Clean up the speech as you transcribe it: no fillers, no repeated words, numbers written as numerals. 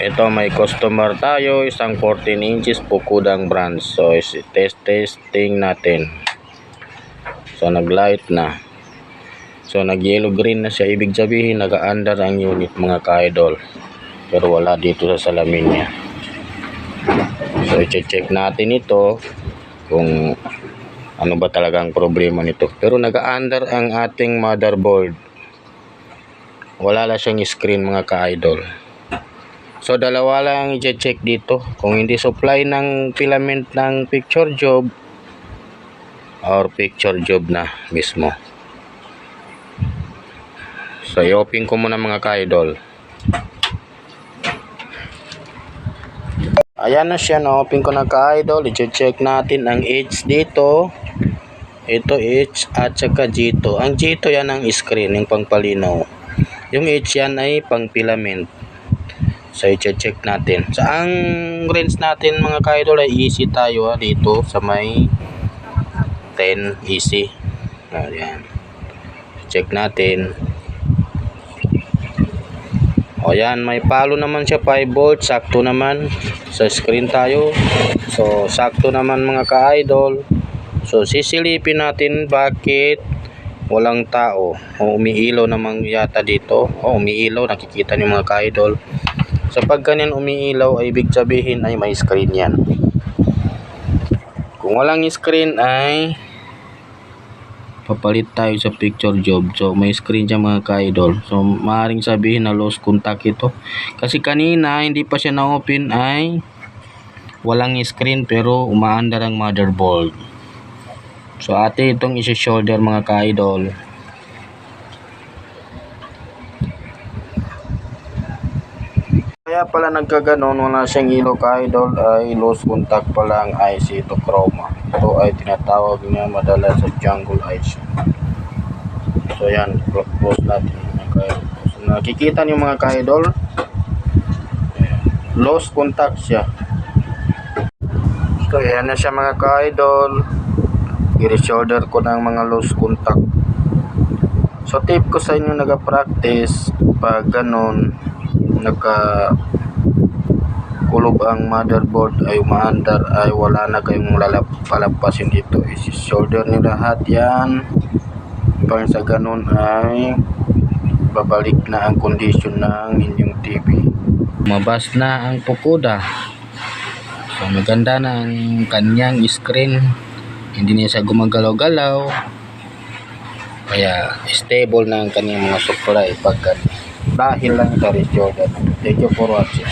Ito may customer tayo, isang 14 inches Pukudang brand. So testing natin. So naglight na. So nag yellow green na siya, ibig sabihin nag-under ang unit mga ka-idol. Pero wala dito sa salamin niya. So i-check natin ito kung ano ba talagang problema nito. Pero nag-under ang ating motherboard. Wala lang siyang screen mga ka-idol. So dalawa lang i-check dito. Kung hindi supply ng filament ng picture job or picture job na mismo. So i-open ko muna mga ka-idol. Ayan na siya, no? Open ko na ka-idol. I-check natin ang edge dito. Ito edge at saka G2. Ang G2 yan ang screen, yung pangpalinaw. Yung edge yan ay pang filament. So i-check natin. So ang range natin mga ka-idol ay easy tayo dito sa may 10 easy. Ayan. Check natin. O yan, may palo naman siya 5 volts, sakto naman sa screen tayo. So sakto naman mga ka-idol. So sisilipin natin bakit walang tao. O umiilaw naman yata dito. O umiilaw, nakikita niyo mga ka-idol. So pag ganyan umiilaw ay ibig sabihin ay may screen yan. Kung walang screen ay papalit tayo sa picture job. So may screen siya mga ka-idol. So maaaring sabihin na lost contact ito. Kasi kanina hindi pa siya na-open ay walang screen pero umaandar ang motherboard. So ate itong isi-solder mga ka-idol. Kaya pala nagkaganon, wala siyang ilaw ka-idol ay lost contact pala ang IC ito chroma. Ito ay tinatawag niya madalas sa jungle IC. So yan, close natin mga ka-idol. So nakikita niyo mga ka-idol, lost contact siya. So yan na siya mga ka-idol. I-resolder ko ng mga lost contact. So tip ko sa inyo nag-practice pag ganon nagka-kulob ang motherboard ay umaandar ay wala na kayong palampasin dito. I-solder ni lahat yan. Pag sa ganon ay babalik na ang condition ng inyong TV. Mabas na ang Pukuda. So maganda na ang kanyang screen. Hindi niya siya gumagalaw-galaw. Kaya stable na ang kanyang mga supply pag dahil lang sa resolder. Thank you for watching.